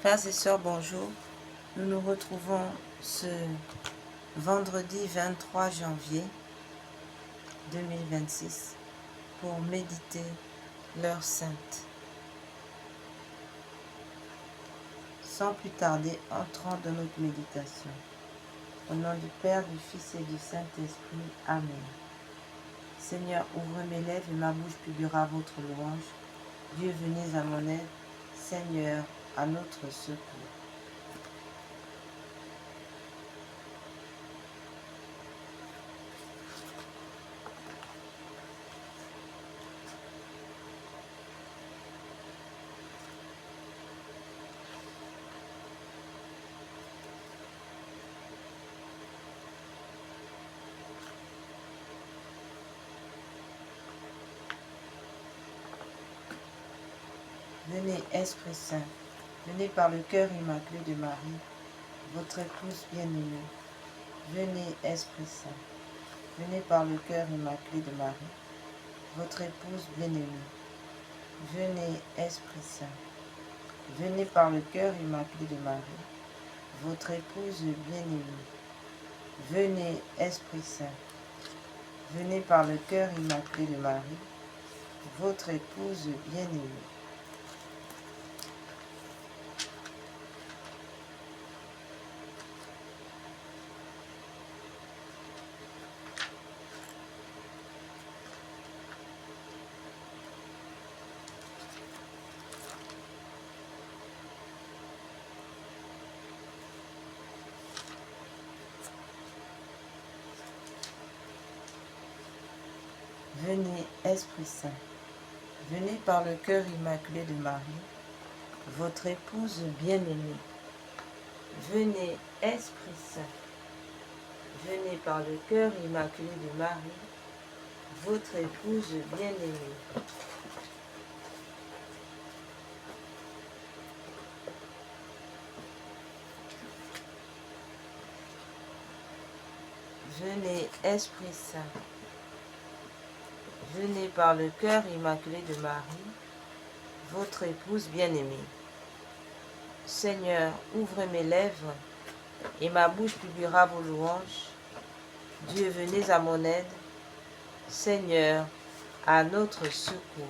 Frères et sœurs, bonjour. Nous nous retrouvons ce vendredi 23 janvier 2026 pour méditer l'heure sainte. Sans plus tarder, entrons dans notre méditation. Au nom du Père, du Fils et du Saint-Esprit. Amen. Seigneur, ouvre mes lèvres et ma bouche publiera votre louange. Dieu, venez à mon aide. Seigneur, à notre secours. Venez, Esprit Saint, venez par le cœur immaculé de Marie, votre épouse bien-aimée. Venez, Esprit Saint, venez par le cœur immaculé de Marie, votre épouse bien-aimée. Venez, Esprit Saint, venez par le cœur immaculé de Marie, votre épouse bien-aimée. Venez, Esprit Saint, venez par le cœur immaculé de Marie, votre épouse bien-aimée. Venez, Esprit Saint, venez par le cœur immaculé de Marie, votre épouse bien-aimée. Venez, Esprit Saint, venez par le cœur immaculé de Marie, votre épouse bien-aimée. Venez, Esprit Saint, venez par le cœur immaculé de Marie, votre épouse bien-aimée. Seigneur, ouvre mes lèvres, et ma bouche publiera vos louanges. Dieu, venez à mon aide. Seigneur, à notre secours.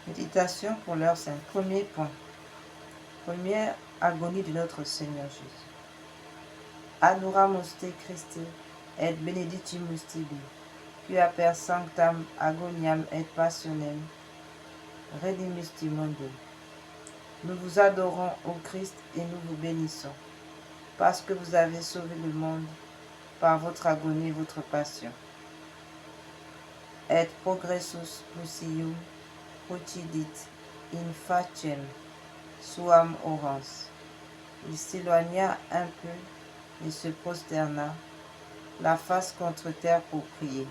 Méditation pour l'heure sainte. Premier point. Première agonie de notre Seigneur Jésus. Adoramus te Christe et benedictimus tibi, quia per sanctam agoniam et passionem redimus mundo. Nous vous adorons, ô Christ, et nous vous bénissons, parce que vous avez sauvé le monde par votre agonie et votre passion. Et progressus lucium procidit in faciem suam orans. Il s'éloigna un peu et se prosterna, la face contre terre pour prier.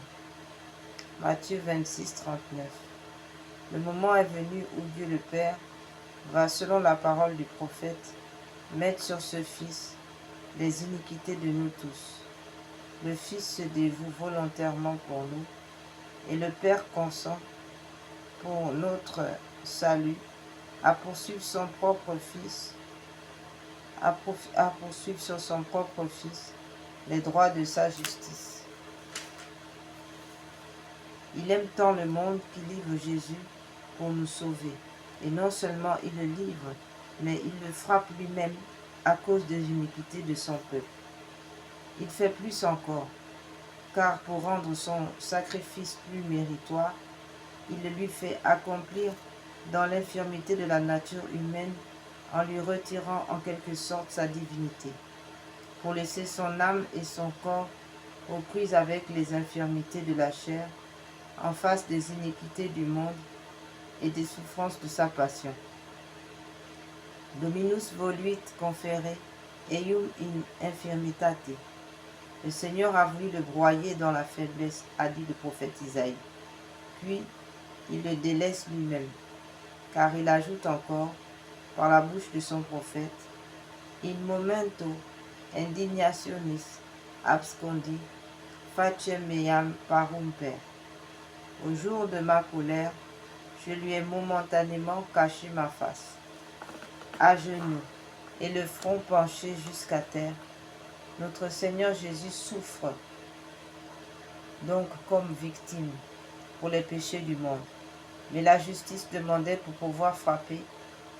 Matthieu 26, 39. Le moment est venu où Dieu le Père va, selon la parole du prophète, mettre sur ce Fils les iniquités de nous tous. Le Fils se dévoue volontairement pour nous, et le Père consent, pour notre salut, à poursuivre son propre Fils, à poursuivre sur son propre Fils les droits de sa justice. Il aime tant le monde qu'il livre Jésus pour nous sauver. Et non seulement il le livre, mais il le frappe lui-même à cause des iniquités de son peuple. Il fait plus encore, car pour rendre son sacrifice plus méritoire, il le lui fait accomplir dans l'infirmité de la nature humaine en lui retirant en quelque sorte sa divinité, pour laisser son âme et son corps aux prises avec les infirmités de la chair, en face des iniquités du monde et des souffrances de sa passion. Dominus voluit confere eium in infirmitate. Le Seigneur a voulu le broyer dans la faiblesse, a dit le prophète Isaïe. Puis, il le délaisse lui-même, car il ajoute encore, par la bouche de son prophète, in momento indignationis abscondi, facem meam parumper. Au jour de ma colère, je lui ai momentanément caché ma face. À genoux et le front penché jusqu'à terre, notre Seigneur Jésus souffre donc comme victime pour les péchés du monde. Mais la justice demandait pour pouvoir frapper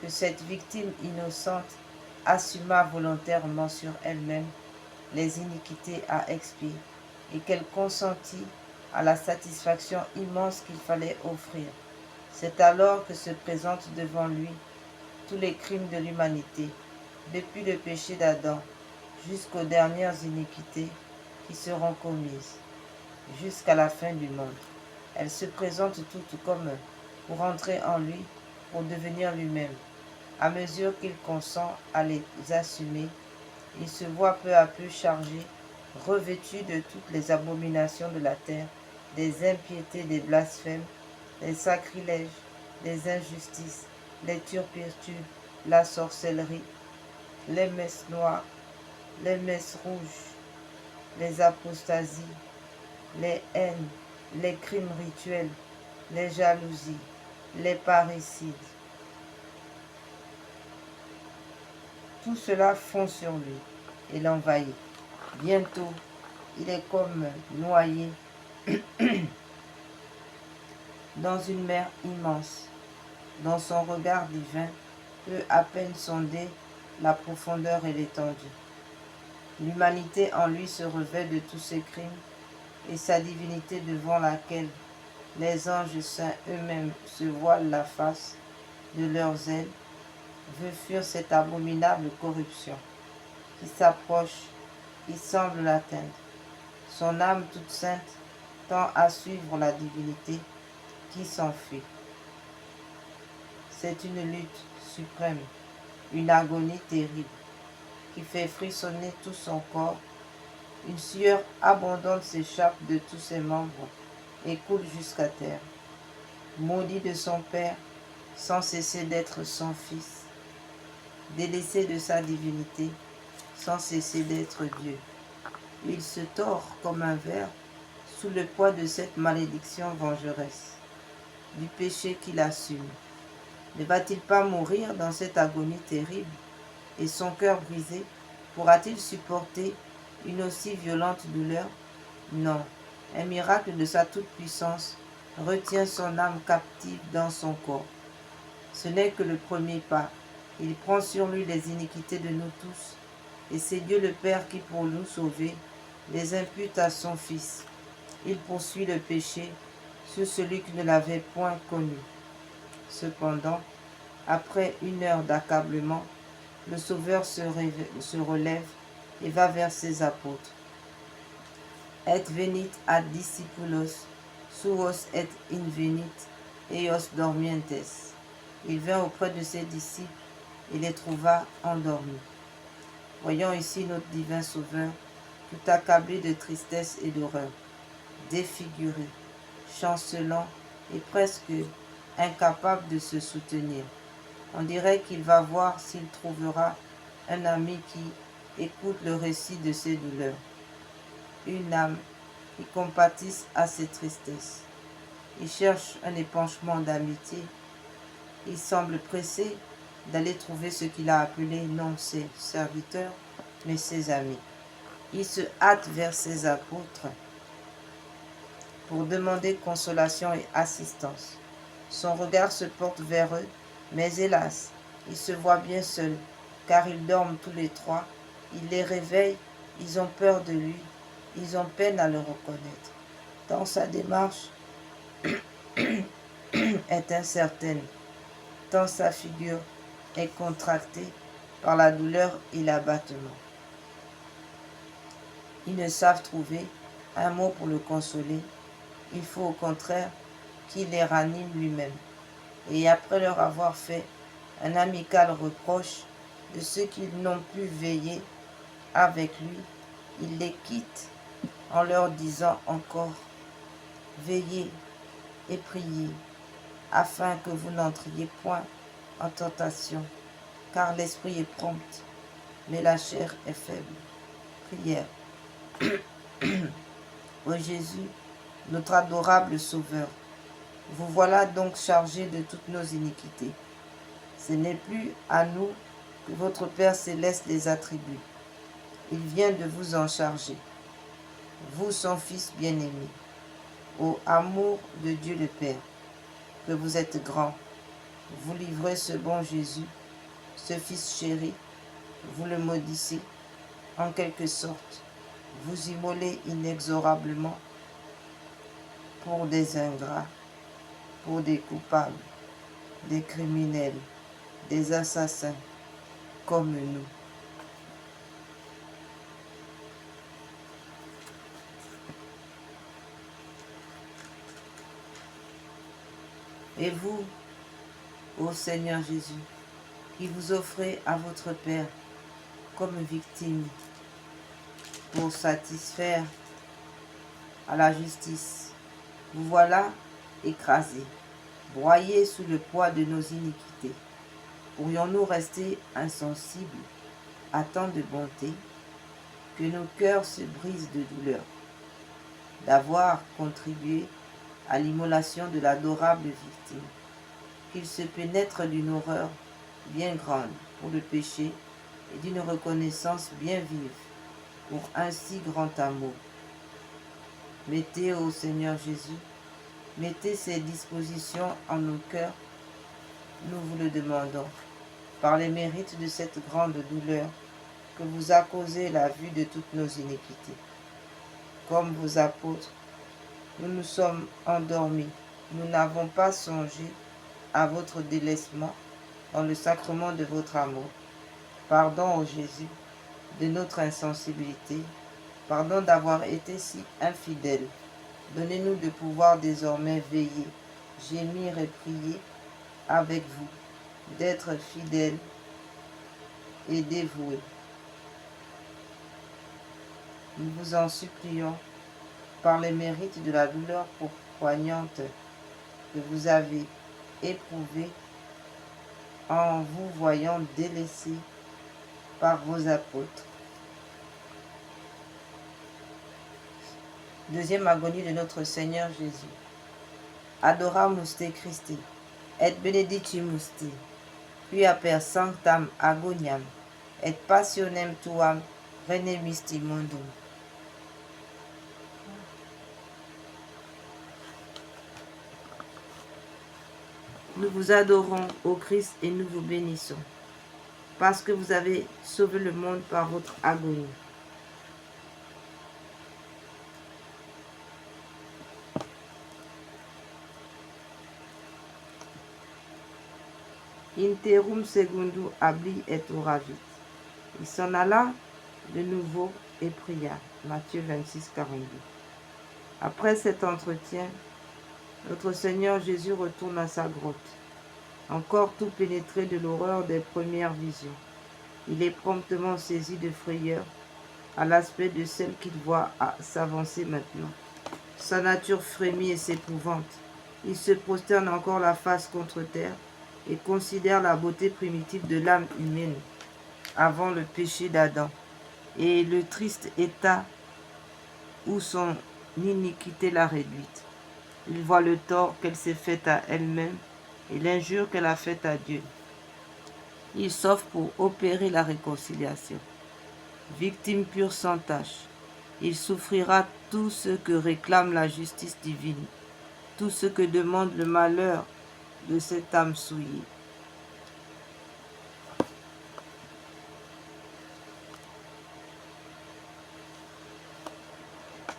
que cette victime innocente assumât volontairement sur elle-même les iniquités à expier et qu'elle consentit à la satisfaction immense qu'il fallait offrir. C'est alors que se présentent devant lui tous les crimes de l'humanité, depuis le péché d'Adam jusqu'aux dernières iniquités qui seront commises, jusqu'à la fin du monde. Elles se présentent toutes comme pour entrer en lui, pour devenir lui-même. À mesure qu'il consent à les assumer, il se voit peu à peu chargé, revêtu de toutes les abominations de la terre, des impiétés, des blasphèmes, des sacrilèges, des injustices, les turpitudes, la sorcellerie, les messes noires, les messes rouges, les apostasies, les haines, les crimes rituels, les jalousies, les parricides. Tout cela fond sur lui et l'envahit. Bientôt, il est comme noyé dans une mer immense, dont son regard divin peut à peine sonder la profondeur et l'étendue. L'humanité en lui se revêt de tous ses crimes et sa divinité devant laquelle les anges saints eux-mêmes se voilent la face de leurs ailes veut fuir cette abominable corruption qui s'approche, qui semble l'atteindre. Son âme toute sainte tend à suivre la divinité qui s'enfuit. C'est une lutte suprême, une agonie terrible qui fait frissonner tout son corps. Une sueur abondante s'échappe de tous ses membres et coule jusqu'à terre. Maudit de son Père, sans cesser d'être son Fils, délaissé de sa divinité, sans cesser d'être Dieu. Il se tord comme un ver sous le poids de cette malédiction vengeresse, du péché qu'il assume. Ne va-t-il pas mourir dans cette agonie terrible? Et son cœur brisé, pourra-t-il supporter une aussi violente douleur? Non, un miracle de sa toute-puissance retient son âme captive dans son corps. Ce n'est que le premier pas. Il prend sur lui les iniquités de nous tous, et c'est Dieu le Père qui, pour nous sauver, les impute à son Fils. Il poursuit le péché sur celui qui ne l'avait point connu. Cependant, après une heure d'accablement, le Sauveur se relève et va vers ses apôtres. Et venit ad discipulos, suos et invenit, eios dormientes. Il vint auprès de ses disciples et les trouva endormis. Voyons ici notre divin Sauveur, tout accablé de tristesse et d'horreur, défiguré, chancelant et presque incapable de se soutenir. On dirait qu'il va voir s'il trouvera un ami qui écoute le récit de ses douleurs, une âme qui compatisse à ses tristesses. Il cherche un épanchement d'amitié. Il semble pressé d'aller trouver ce qu'il a appelé non ses serviteurs, mais ses amis. Il se hâte vers ses apôtres pour demander consolation et assistance. Son regard se porte vers eux, mais hélas, il se voit bien seul, car ils dorment tous les trois. Il les réveille, ils ont peur de lui, ils ont peine à le reconnaître. Tant sa démarche est incertaine, tant sa figure est contractée par la douleur et l'abattement. Ils ne savent trouver un mot pour le consoler. Il faut au contraire qu'il les ranime lui-même. Et après leur avoir fait un amical reproche de ceux qui n'ont pu veiller avec lui, il les quitte en leur disant encore: veillez et priez, afin que vous n'entriez point en tentation, car l'esprit est prompt, mais la chair est faible. Prière. Ô Jésus, notre adorable Sauveur, vous voilà donc chargé de toutes nos iniquités. Ce n'est plus à nous que votre Père céleste les attribue. Il vient de vous en charger, vous son Fils bien-aimé, ô amour de Dieu le Père, que vous êtes grand. Vous livrez ce bon Jésus, ce Fils chéri, vous le maudissez, en quelque sorte, vous immolez inexorablement pour des ingrats, pour des coupables, des criminels, des assassins, comme nous. Et vous, ô Seigneur Jésus, qui vous offrez à votre Père comme victime pour satisfaire à la justice, vous voilà écrasés, broyés sous le poids de nos iniquités. Pourrions-nous rester insensibles à tant de bonté, que nos cœurs se brisent de douleur, d'avoir contribué à l'immolation de l'adorable victime, qu'il se pénètre d'une horreur bien grande pour le péché et d'une reconnaissance bien vive pour un si grand amour. Mettez, ô Seigneur Jésus, mettez ces dispositions en nos cœurs, nous vous le demandons, par les mérites de cette grande douleur que vous a causé la vue de toutes nos iniquités. Comme vos apôtres, nous nous sommes endormis, nous n'avons pas songé à votre délaissement dans le sacrement de votre amour. Pardon, ô Jésus, de notre insensibilité, pardon d'avoir été si infidèles. Donnez-nous de pouvoir désormais veiller, gémir et prier avec vous, d'être fidèles et dévoués. Nous vous en supplions par les mérites de la douleur poignante que vous avez éprouvée en vous voyant délaissés par vos apôtres. Deuxième agonie de notre Seigneur Jésus. Adoramus te Christi, et benedicimus te, quia per sanctam agoniam, et passionem tuam renemisti mondum. Nous vous adorons, ô Christ, et nous vous bénissons, parce que vous avez sauvé le monde par votre agonie. Interum secundum habli et oravit. Il s'en alla de nouveau et pria. Matthieu 26, 42. Après cet entretien, notre Seigneur Jésus retourne à sa grotte, encore tout pénétré de l'horreur des premières visions. Il est promptement saisi de frayeur à l'aspect de celle qu'il voit s'avancer maintenant. Sa nature frémit et s'épouvante. Il se prosterne encore la face contre terre et considère la beauté primitive de l'âme humaine avant le péché d'Adam et le triste état où son iniquité l'a réduite. Il voit le tort qu'elle s'est fait à elle-même et l'injure qu'elle a faite à Dieu. Il s'offre pour opérer la réconciliation. Victime pure sans tache, Il souffrira tout ce que réclame la justice divine, tout ce que demande le malheur de cette âme souillée.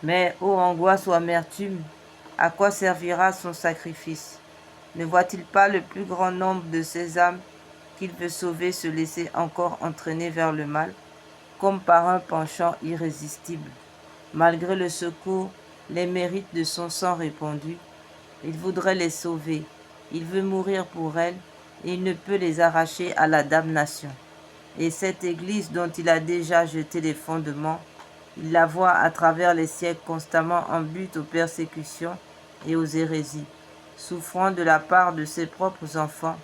Mais, ô angoisse ou amertume, à quoi servira son sacrifice? Ne voit-il pas le plus grand nombre de ces âmes qu'il veut sauver se laisser encore entraîner vers le mal, comme par un penchant irrésistible? Malgré le secours, les mérites de son sang répandu, il voudrait les sauver, il veut mourir pour elles, et il ne peut les arracher à la damnation. Et cette Église dont il a déjà jeté les fondements, il la voit à travers les siècles constamment en butte aux persécutions et aux hérésies, souffrant de la part de ses propres enfants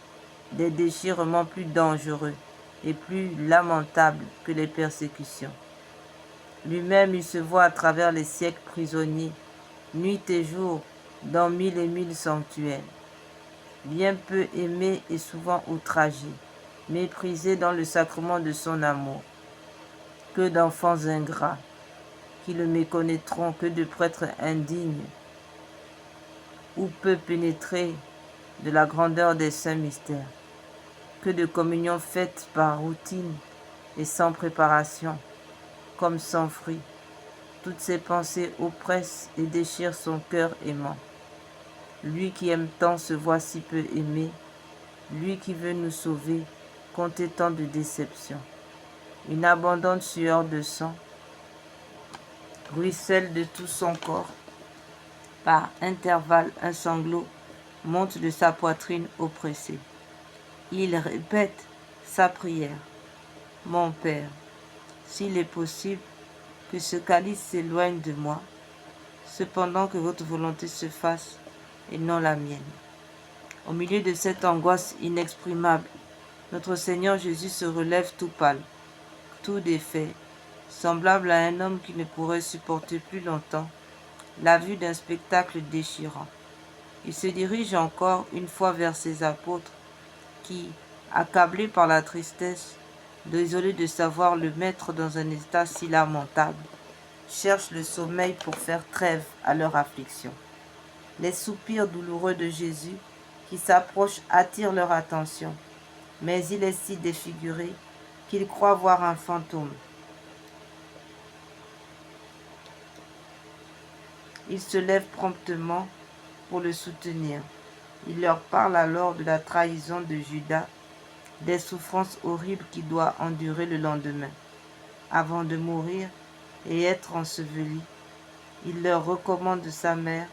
des déchirements plus dangereux et plus lamentables que les persécutions. Lui-même, il se voit à travers les siècles prisonnier, nuit et jour, dans mille et mille sanctuaires. Bien peu aimé et souvent outragé, méprisé dans le sacrement de son amour. Que d'enfants ingrats, qui le méconnaîtront, que de prêtres indignes, ou peu pénétrés de la grandeur des saints mystères, que de communions faites par routine et sans préparation, comme sans fruit. Toutes ces pensées oppressent et déchirent son cœur aimant. Lui qui aime tant se voit si peu aimé, lui qui veut nous sauver, compter tant de déceptions. Une abondante sueur de sang ruisselle de tout son corps. Par intervalles, un sanglot monte de sa poitrine oppressée. Il répète sa prière. Mon Père, s'il est possible que ce calice s'éloigne de moi, cependant que votre volonté se fasse et non la mienne. Au milieu de cette angoisse inexprimable, notre Seigneur Jésus se relève tout pâle, tout défait, semblable à un homme qui ne pourrait supporter plus longtemps la vue d'un spectacle déchirant. Il se dirige encore une fois vers ses apôtres qui, accablés par la tristesse, désolés de savoir le mettre dans un état si lamentable, cherchent le sommeil pour faire trêve à leur affliction. Les soupirs douloureux de Jésus qui s'approchent attirent leur attention, mais il est si défiguré qu'ils croient voir un fantôme. Ils se lèvent promptement pour le soutenir. Il leur parle alors de la trahison de Judas, des souffrances horribles qu'il doit endurer le lendemain. Avant de mourir et être enseveli, il leur recommande sa mère,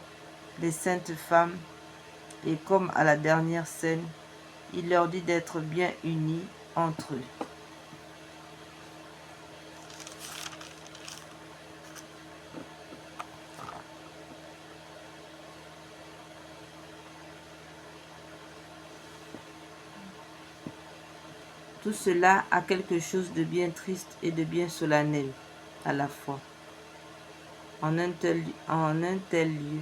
les saintes femmes, et comme à la dernière scène, il leur dit d'être bien unis entre eux. Tout cela a quelque chose de bien triste et de bien solennel à la fois. En un tel lieu,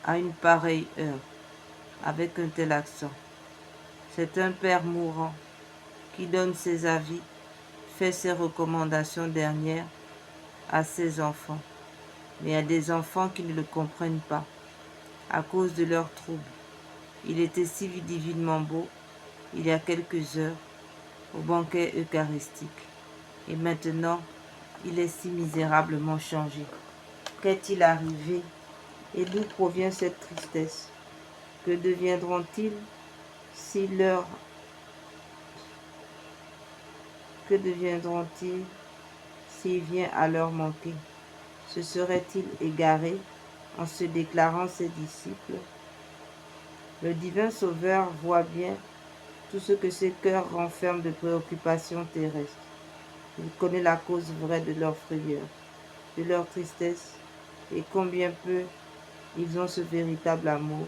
à une pareille heure, avec un tel accent. C'est un père mourant qui donne ses avis, fait ses recommandations dernières à ses enfants, mais à des enfants qui ne le comprennent pas à cause de leurs troubles. Il était si divinement beau, il y a quelques heures, au banquet eucharistique, et maintenant, il est si misérablement changé. Qu'est-il arrivé et d'où provient cette tristesse? Que deviendront-ils si leur... Que deviendront-ils s'il vient à leur manquer? Se seraient-ils égarés en se déclarant ses disciples? Le divin Sauveur voit bien tout ce que ces cœurs renferment de préoccupations terrestres. Il connaît la cause vraie de leur frayeur, de leur tristesse, et combien peu ils ont ce véritable amour,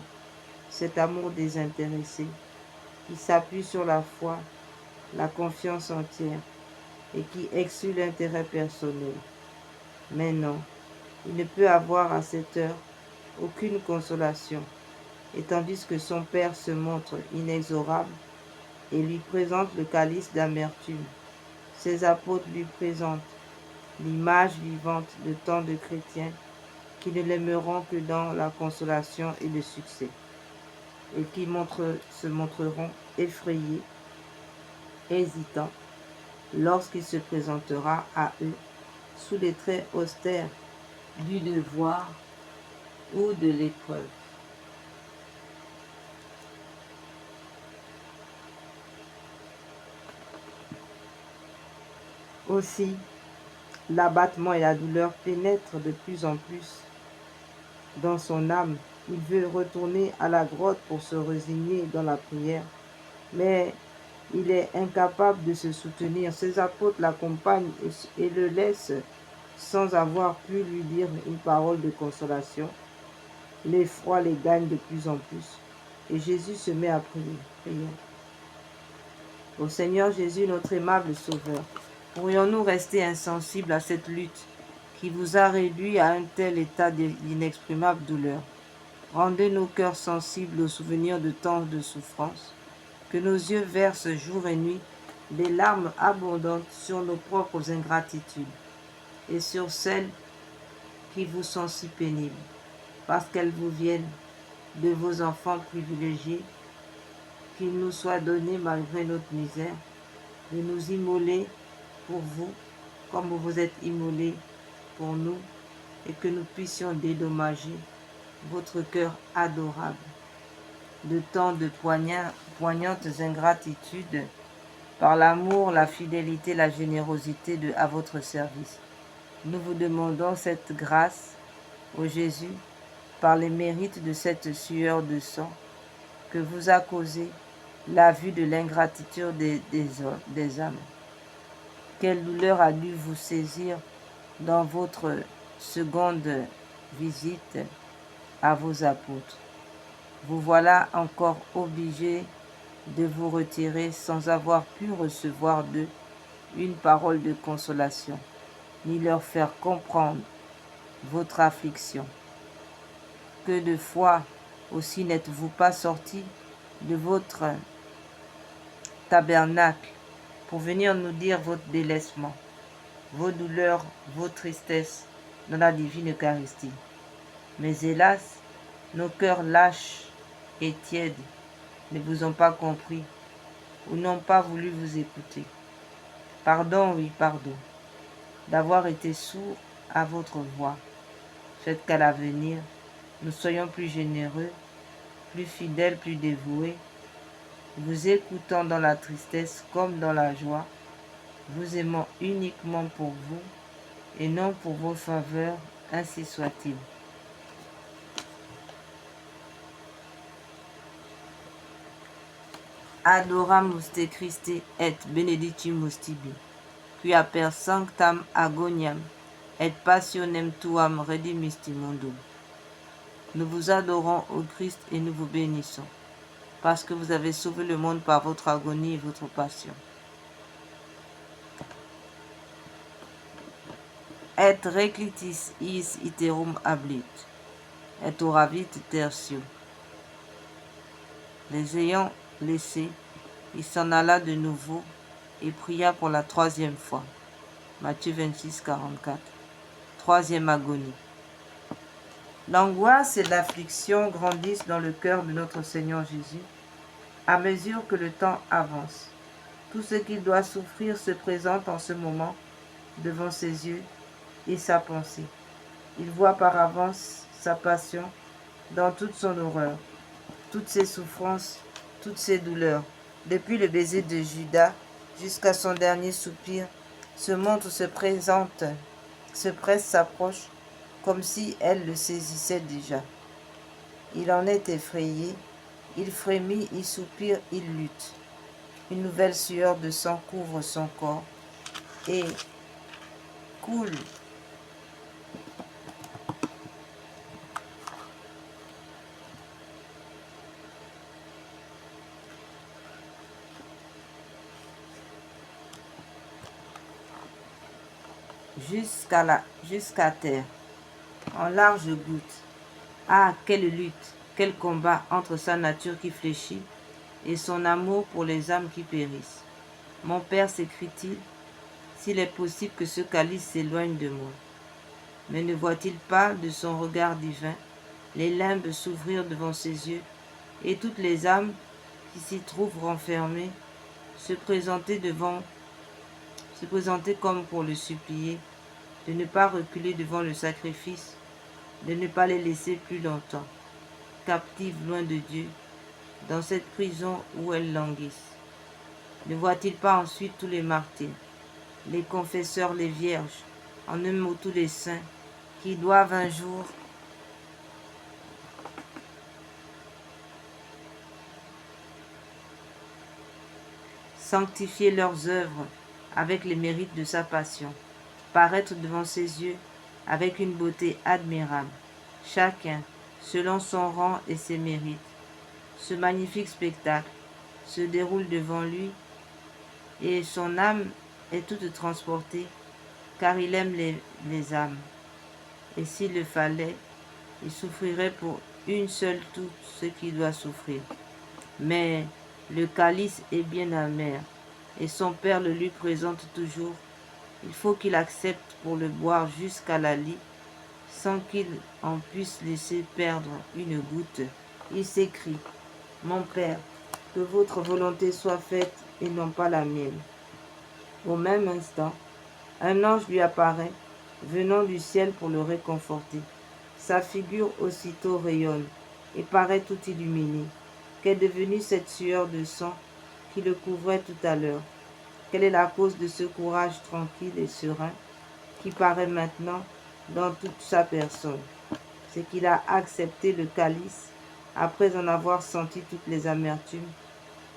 cet amour désintéressé, qui s'appuie sur la foi, la confiance entière, et qui exclut l'intérêt personnel. Mais non, il ne peut avoir à cette heure aucune consolation, et tandis que son Père se montre inexorable et lui présente le calice d'amertume, ses apôtres lui présentent l'image vivante de tant de chrétiens qui ne l'aimeront que dans la consolation et le succès, et qui se montreront effrayés, hésitants, lorsqu'il se présentera à eux sous les traits austères du devoir ou de l'épreuve. Aussi, l'abattement et la douleur pénètrent de plus en plus dans son âme. Il veut retourner à la grotte pour se résigner dans la prière, mais il est incapable de se soutenir. Ses apôtres l'accompagnent et le laissent sans avoir pu lui dire une parole de consolation. L'effroi les gagne de plus en plus et Jésus se met à prier. Prions. Ô Seigneur Jésus, notre aimable Sauveur, pourrions-nous rester insensibles à cette lutte qui vous a réduit à un tel état d'inexprimable douleur? Rendez nos cœurs sensibles aux souvenirs de temps de souffrance, que nos yeux versent jour et nuit des larmes abondantes sur nos propres ingratitudes et sur celles qui vous sont si pénibles, parce qu'elles vous viennent de vos enfants privilégiés. Qu'il nous soit donné, malgré notre misère, de nous immoler pour vous, comme vous vous êtes immolés pour nous, et que nous puissions dédommager votre cœur adorable de tant de poignantes ingratitudes par l'amour, la fidélité, la générosité à votre service. Nous vous demandons cette grâce, ô Jésus, par les mérites de cette sueur de sang que vous a causé la vue de l'ingratitude des âmes. Quelle douleur a dû vous saisir dans votre seconde visite à vos apôtres. Vous voilà encore obligés de vous retirer sans avoir pu recevoir d'eux une parole de consolation, ni leur faire comprendre votre affliction. Que de fois aussi n'êtes-vous pas sortis de votre tabernacle pour venir nous dire votre délaissement, vos douleurs, vos tristesses dans la divine Eucharistie. Mais hélas, nos cœurs lâches et tièdes ne vous ont pas compris ou n'ont pas voulu vous écouter. Pardon, oui, pardon, d'avoir été sourds à votre voix. Faites qu'à l'avenir, nous soyons plus généreux, plus fidèles, plus dévoués, vous écoutant dans la tristesse comme dans la joie, vous aimant uniquement pour vous et non pour vos faveurs, ainsi soit-il. Adoramus te Christe et benedicimus tibi, quia per sanctam agoniam et passionem tuam redimisti mundum. Nous vous adorons, ô Christ, et nous vous bénissons, parce que vous avez sauvé le monde par votre agonie et votre passion. Et reclitis is iterum hablit, et oravit tertio. Les ayant laissés, il s'en alla de nouveau et pria pour la 3e fois. Matthieu 26, 44. 3e agonie. L'angoisse et l'affliction grandissent dans le cœur de notre Seigneur Jésus à mesure que le temps avance. Tout ce qu'il doit souffrir se présente en ce moment devant ses yeux et sa pensée. Il voit par avance sa passion dans toute son horreur, toutes ses souffrances, toutes ses douleurs. Depuis le baiser de Judas jusqu'à son dernier soupir, ce monde se présente, se presse, s'approche, comme si elle le saisissait déjà. Il en est effrayé, il frémit, il soupire, il lutte. Une nouvelle sueur de sang couvre son corps et coule jusqu'à terre, en larges gouttes. Ah, quelle lutte, quel combat entre sa nature qui fléchit et son amour pour les âmes qui périssent. Mon Père, s'écrie-t-il, s'il est possible que ce calice s'éloigne de moi. Mais ne voit-il pas de son regard divin les limbes s'ouvrir devant ses yeux et toutes les âmes qui s'y trouvent renfermées se présenter comme pour le supplier, de ne pas reculer devant le sacrifice, de ne pas les laisser plus longtemps, captives loin de Dieu, dans cette prison où elles languissent. Ne voit-il pas ensuite tous les martyrs, les confesseurs, les vierges, en un mot tous les saints, qui doivent un jour sanctifier leurs œuvres avec les mérites de sa passion, paraître devant ses yeux avec une beauté admirable, chacun selon son rang et ses mérites. Ce magnifique spectacle se déroule devant lui et son âme est toute transportée car il aime les âmes. Et s'il le fallait, il souffrirait pour une seule tout ce qu'il doit souffrir. Mais le calice est bien amer et son père le lui présente toujours. Il faut qu'il accepte pour le boire jusqu'à la lie sans qu'il en puisse laisser perdre une goutte. Il s'écrie: Mon Père, que votre volonté soit faite et non pas la mienne. Au même instant, un ange lui apparaît, venant du ciel pour le réconforter. Sa figure aussitôt rayonne et paraît tout illuminée. Qu'est devenue cette sueur de sang qui le couvrait tout à l'heure? Quelle est la cause de ce courage tranquille et serein qui paraît maintenant dans toute sa personne? C'est qu'il a accepté le calice après en avoir senti toutes les amertumes,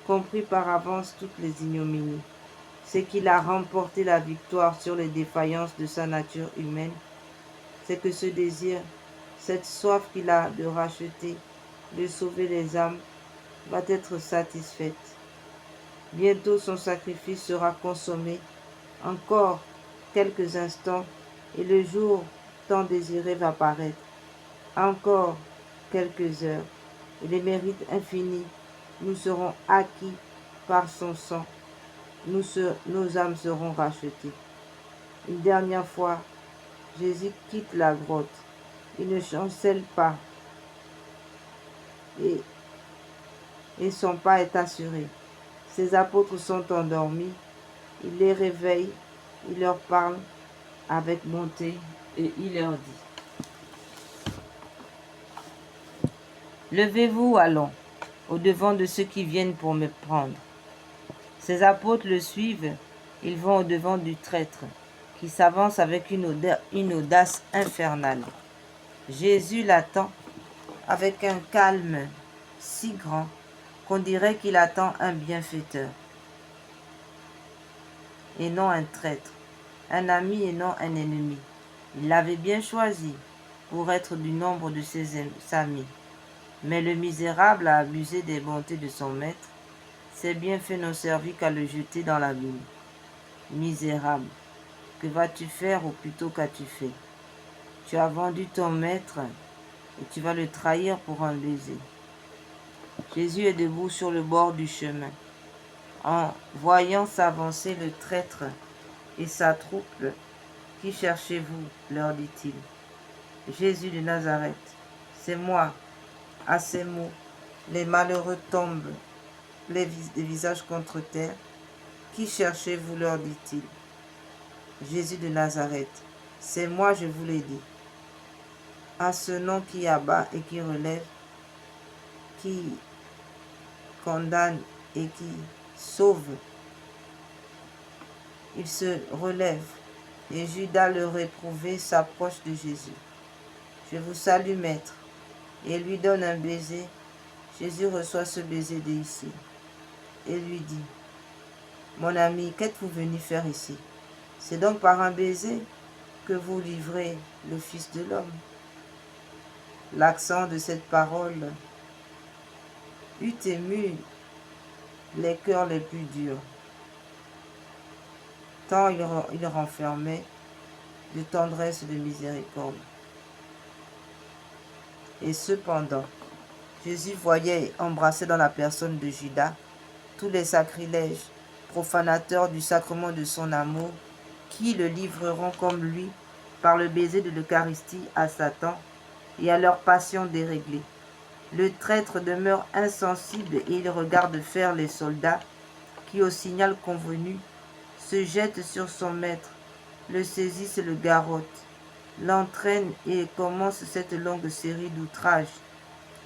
compris par avance toutes les ignominies. C'est qu'il a remporté la victoire sur les défaillances de sa nature humaine. C'est que ce désir, cette soif qu'il a de racheter, de sauver les âmes, va être satisfaite. Bientôt son sacrifice sera consommé. Encore quelques instants et le jour tant désiré va paraître. Encore quelques heures et les mérites infinis nous seront acquis par son sang. Nos âmes seront rachetées. Une dernière fois, Jésus quitte la grotte. Il ne chancelle pas et son pas est assuré. Ses apôtres sont endormis. Il les réveille, il leur parle avec bonté et il leur dit: Levez-vous, allons, au-devant de ceux qui viennent pour me prendre. Ses apôtres le suivent, ils vont au-devant du traître, qui s'avance avec une audace infernale. Jésus l'attend avec un calme si grand qu'on dirait qu'il attend un bienfaiteur, et non un traître, un ami et non un ennemi. Il l'avait bien choisi pour être du nombre de ses amis. Mais le misérable a abusé des bontés de son maître. Ses bienfaits n'ont servi qu'à le jeter dans l'abîme. Misérable, que vas-tu faire ou plutôt qu'as-tu fait? Tu as vendu ton maître et tu vas le trahir pour un baiser. Jésus est debout sur le bord du chemin. En voyant s'avancer le traître et sa troupe, « Qui cherchez-vous » leur dit-il. Jésus de Nazareth, c'est moi. À ces mots, les malheureux tombent, les visages contre terre. Qui cherchez-vous leur dit-il. Jésus de Nazareth, c'est moi, je vous l'ai dit. À ce nom qui abat et qui relève, qui condamne et qui sauve, il se relève, et Judas le réprouvé s'approche de Jésus. Je vous salue, maître, et lui donne un baiser. Jésus reçoit ce baiser d'ici et lui dit: Mon ami, qu'êtes-vous venu faire ici? C'est donc par un baiser que vous livrez le Fils de l'homme. L'accent de cette parole eût ému les cœurs les plus durs, tant il renfermait de tendresse et de miséricorde. Et cependant, Jésus voyait embrasser dans la personne de Judas tous les sacrilèges, profanateurs du sacrement de son amour, qui le livreront comme lui par le baiser de l'Eucharistie à Satan et à leur passion déréglée. Le traître demeure insensible et il regarde faire les soldats qui, au signal convenu, se jettent sur son maître, le saisissent et le garrottent, l'entraînent et commence cette longue série d'outrages,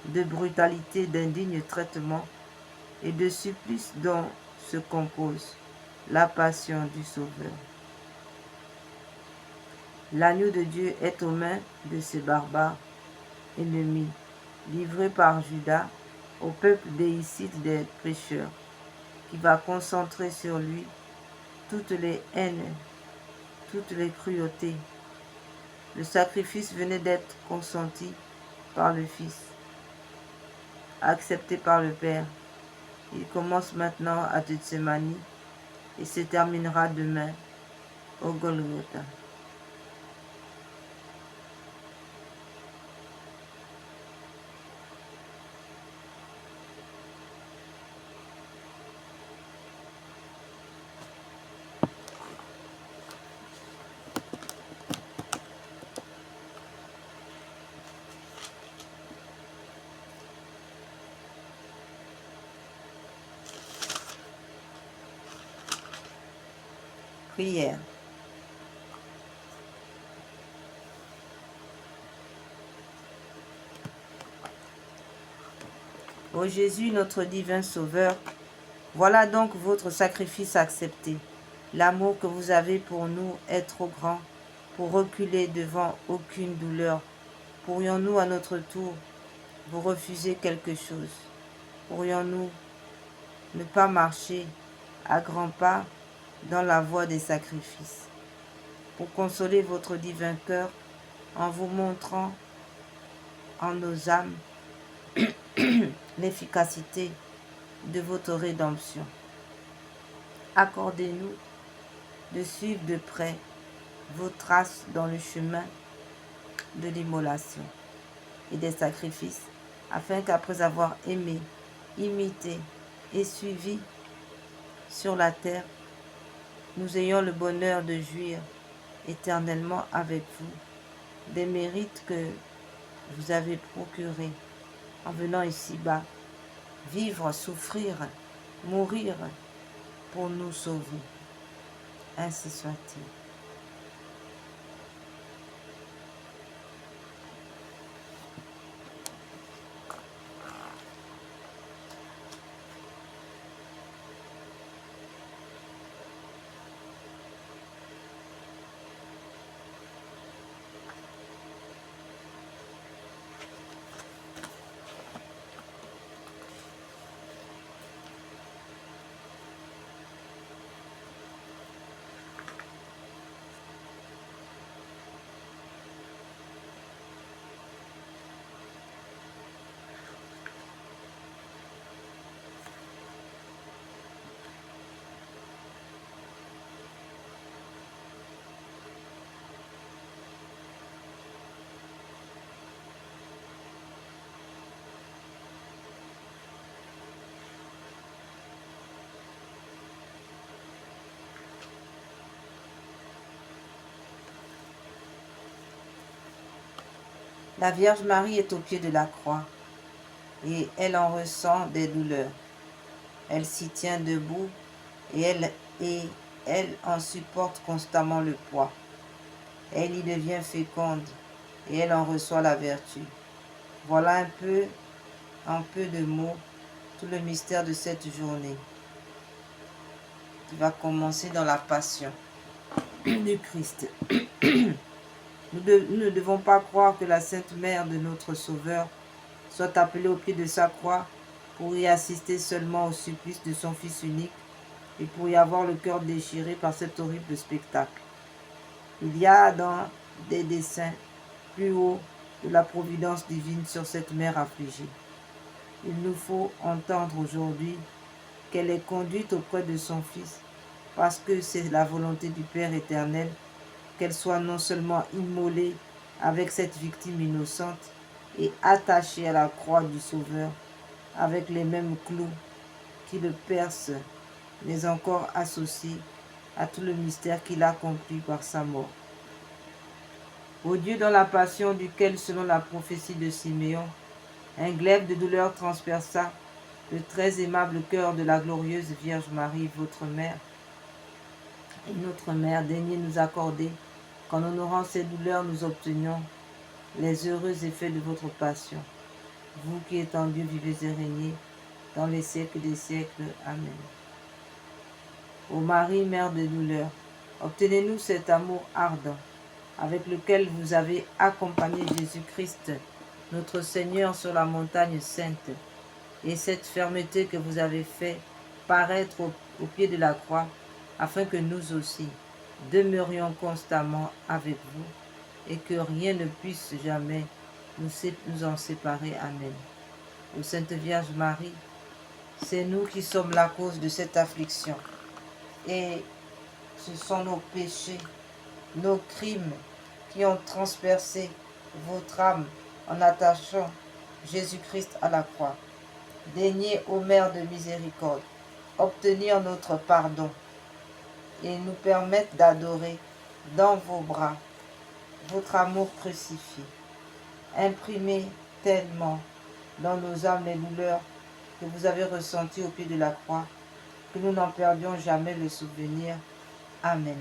de brutalités, d'indignes traitements et de supplices dont se compose la passion du Sauveur. L'agneau de Dieu est aux mains de ces barbares ennemis, livré par Judas au peuple déicide des pécheurs, qui va concentrer sur lui toutes les haines, toutes les cruautés. Le sacrifice venait d'être consenti par le Fils, accepté par le Père. Il commence maintenant à Gethsémani et se terminera demain au Golgotha. Prière. Ô Jésus, notre divin Sauveur, voilà donc votre sacrifice accepté. L'amour que vous avez pour nous est trop grand pour reculer devant aucune douleur. Pourrions-nous à notre tour vous refuser quelque chose? Pourrions-nous ne pas marcher à grands pas dans la voie des sacrifices? Pour consoler votre divin cœur en vous montrant en nos âmes l'efficacité de votre rédemption. Accordez-nous de suivre de près vos traces dans le chemin de l'immolation et des sacrifices, afin qu'après avoir aimé, imité et suivi sur la terre, nous ayons le bonheur de jouir éternellement avec vous des mérites que vous avez procurés en venant ici-bas, vivre, souffrir, mourir pour nous sauver. Ainsi soit-il. La Vierge Marie est au pied de la croix et elle en ressent des douleurs. Elle s'y tient debout et elle en supporte constamment le poids. Elle y devient féconde et elle en reçoit la vertu. Voilà en peu de mots, tout le mystère de cette journée qui va commencer dans la passion du Christ. Nous ne devons pas croire que la Sainte Mère de notre Sauveur soit appelée au pied de sa croix pour y assister seulement au supplice de son Fils unique et pour y avoir le cœur déchiré par cet horrible spectacle. Il y a dans des desseins plus hauts de la providence divine sur cette mère affligée. Il nous faut entendre aujourd'hui qu'elle est conduite auprès de son Fils parce que c'est la volonté du Père éternel qu'elle soit non seulement immolée avec cette victime innocente et attachée à la croix du Sauveur avec les mêmes clous qui le percent, mais encore associée à tout le mystère qu'il a accompli par sa mort. Ô Dieu, dans la passion duquel, selon la prophétie de Siméon, un glaive de douleur transperça le très aimable cœur de la glorieuse Vierge Marie, votre mère, et notre mère, daignez nous accorder qu'en honorant ces douleurs, nous obtenions les heureux effets de votre passion. Vous qui êtes en Dieu, vivez et régnez dans les siècles des siècles. Amen. Ô Marie, mère de douleur, obtenez-nous cet amour ardent avec lequel vous avez accompagné Jésus-Christ, notre Seigneur, sur la montagne sainte, et cette fermeté que vous avez fait paraître au pied de la croix, afin que nous aussi demeurions constamment avec vous, et que rien ne puisse jamais nous en séparer. Amen. Ô Sainte Vierge Marie, c'est nous qui sommes la cause de cette affliction, et ce sont nos péchés, nos crimes qui ont transpercé votre âme en attachant Jésus-Christ à la croix. Daignez, ô Mère de miséricorde, obtenir notre pardon et nous permettre d'adorer dans vos bras votre amour crucifié. Imprimez tellement dans nos âmes les douleurs que vous avez ressenties au pied de la croix, que nous n'en perdions jamais le souvenir. Amen.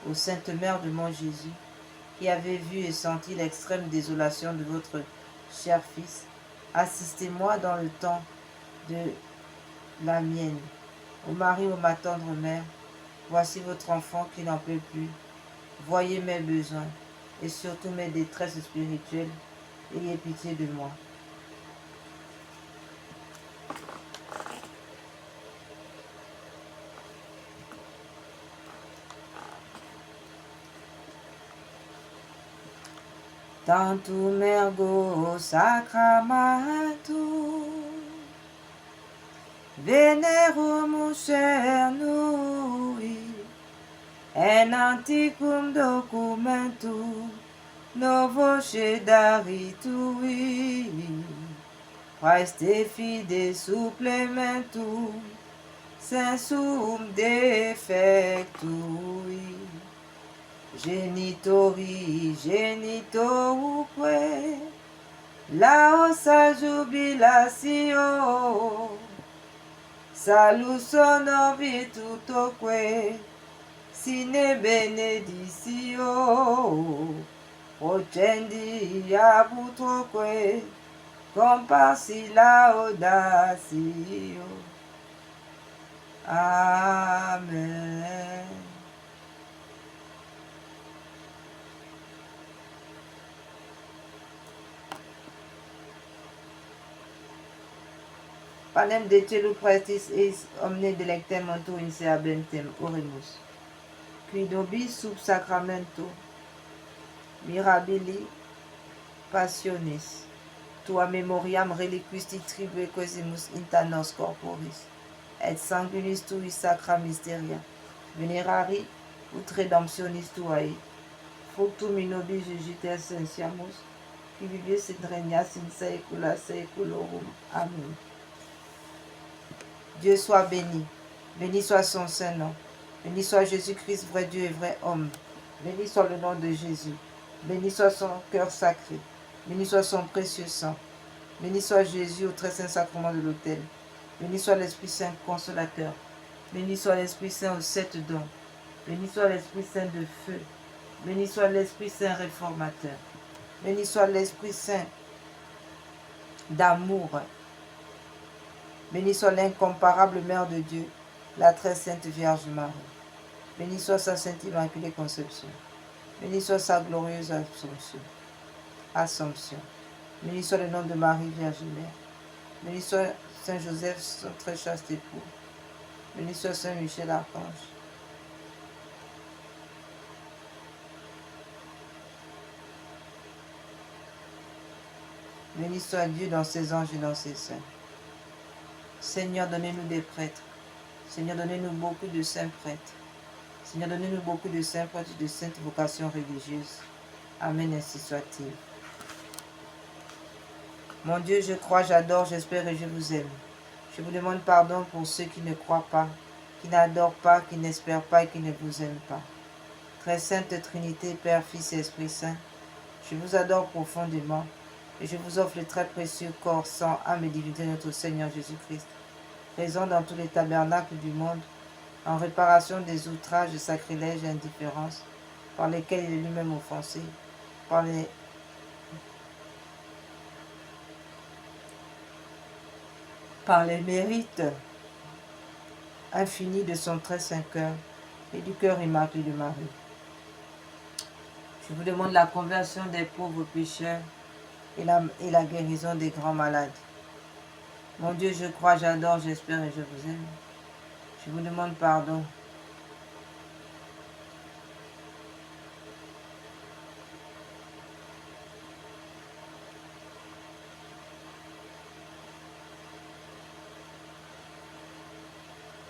Ô Sainte Mère de mon Jésus, qui avez vu et senti l'extrême désolation de votre cher Fils, assistez-moi dans le temps de la mienne. Ô Marie, ô ma tendre mère, voici votre enfant qui n'en peut plus. Voyez mes besoins et surtout mes détresses spirituelles. Ayez pitié de moi. Tantum ergo sacramentum venerumus cernui en antiquum documentum novo cedaritui praeste fide supplementum sensum defectui genitori genitoruque laosa jubilatio salus honor virtutoque sine beneditio procendi abutroque compassi laudatio. Amen. Panem de celu praetis eis omne delectem montu in sea bentem oremus. Qui nobis sub sacramento mirabili passionis tua memoriam reliquisti tribue quesimus inter nos corporis et sanguinis tui sacra mysteria venerari ut redemptionis tuae fructum in nobis jugite essentiamus qui vivius et regnas in saecula saeculorum. Amen. Dieu soit béni, béni soit son saint nom, béni soit Jésus-Christ, vrai Dieu et vrai homme, béni soit le nom de Jésus, béni soit son cœur sacré, béni soit son précieux sang, béni soit Jésus au très saint sacrement de l'autel, béni soit l'Esprit Saint consolateur, béni soit l'Esprit Saint aux 7 dons, béni soit l'Esprit Saint de feu, béni soit l'Esprit Saint réformateur, béni soit l'Esprit Saint d'amour, béni soit l'incomparable Mère de Dieu, la très sainte Vierge Marie. Béni soit sa sainte Immaculée Conception. Béni soit sa glorieuse Assomption. Béni soit le nom de Marie Vierge Mère. Béni soit Saint Joseph, son très chaste époux. Béni soit Saint Michel Archange. Béni soit Dieu dans ses anges et dans ses saints. Seigneur, donnez-nous des prêtres. Seigneur, donnez-nous beaucoup de saints prêtres. Seigneur, donnez-nous beaucoup de saints prêtres et de saintes vocations religieuses. Amen, ainsi soit-il. Mon Dieu, je crois, j'adore, j'espère et je vous aime. Je vous demande pardon pour ceux qui ne croient pas. qui n'adore pas, qui n'espère pas et qui ne vous aime pas. Très sainte Trinité, Père, Fils et Esprit Saint, je vous adore profondément et je vous offre le très précieux corps, sang, âme et divinité de notre Seigneur Jésus-Christ, présent dans tous les tabernacles du monde, en réparation des outrages, sacrilèges et indifférences par lesquels il est lui-même offensé, par les mérites infinis de son très saint cœur et du cœur immaculé de Marie. Je vous demande la conversion des pauvres pécheurs et la guérison des grands malades. Mon Dieu, je crois, j'adore, j'espère et je vous aime. Je vous demande pardon.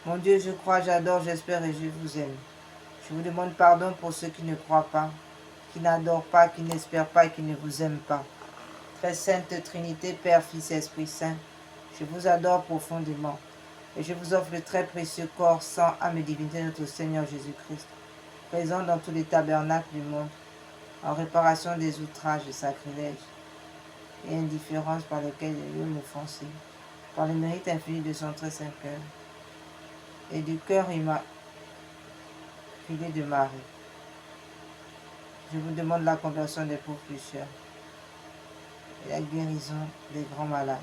Mon Dieu, je crois, j'adore, j'espère et je vous aime. Je vous demande pardon pour ceux qui ne croient pas, qui n'adorent pas, qui n'espèrent pas et qui ne vous aiment pas. Très sainte Trinité, Père, Fils et Esprit Saint, je vous adore profondément et je vous offre le très précieux corps, sang, âme et divinité de notre Seigneur Jésus-Christ, présent dans tous les tabernacles du monde, en réparation des outrages, sacrilèges et indifférences par lesquels il est lui offensé, par le mérite infini de son très saint cœur et du cœur immaculé de Marie. Je vous demande la conversion des pauvres pécheurs et la guérison des grands malades.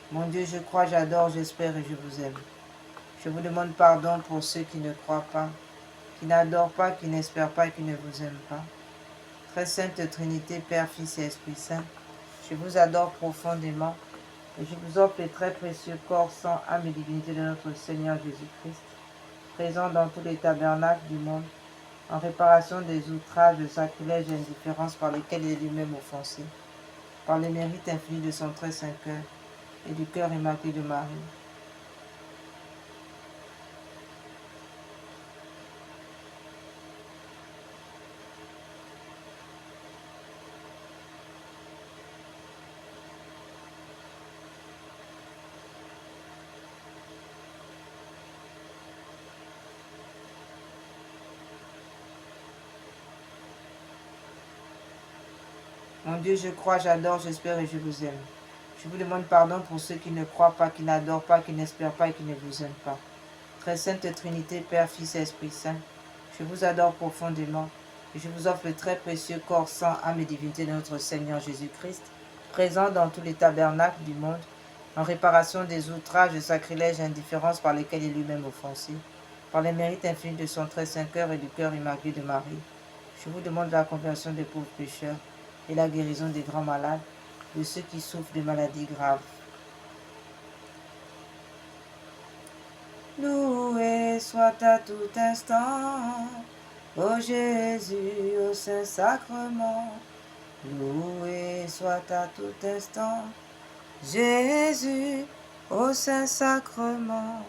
Mon Dieu, je crois, j'adore, j'espère et je vous aime. Je vous demande pardon pour ceux qui ne croient pas, qui n'adorent pas, qui n'espèrent pas et qui ne vous aiment pas. Très sainte Trinité, Père, Fils et Esprit Saint, je vous adore profondément et je vous offre les très précieux corps, sang, âme et divinité de notre Seigneur Jésus-Christ, présent dans tous les tabernacles du monde, en réparation des outrages, de sacrilèges et indifférences par lesquels il est lui-même offensé, par les mérites infinis de son très saint cœur et du cœur immaculé de Marie. Mon Dieu, je crois, j'adore, j'espère et je vous aime. Je vous demande pardon pour ceux qui ne croient pas, qui n'adorent pas, qui n'espèrent pas et qui ne vous aiment pas. Très sainte Trinité, Père, Fils et Esprit Saint, je vous adore profondément et je vous offre le très précieux corps, sang, âme et divinité de notre Seigneur Jésus-Christ, présent dans tous les tabernacles du monde, en réparation des outrages, des sacrilèges et indifférences par lesquels il est lui-même offensé, par les mérites infinis de son très saint cœur et du cœur immaculé de Marie. Je vous demande la conversion des pauvres pécheurs et la guérison des grands malades, de ceux qui souffrent de maladies graves. Loué soit à tout instant, ô Jésus, au Saint-Sacrement. Loué soit à tout instant, Jésus, au Saint-Sacrement.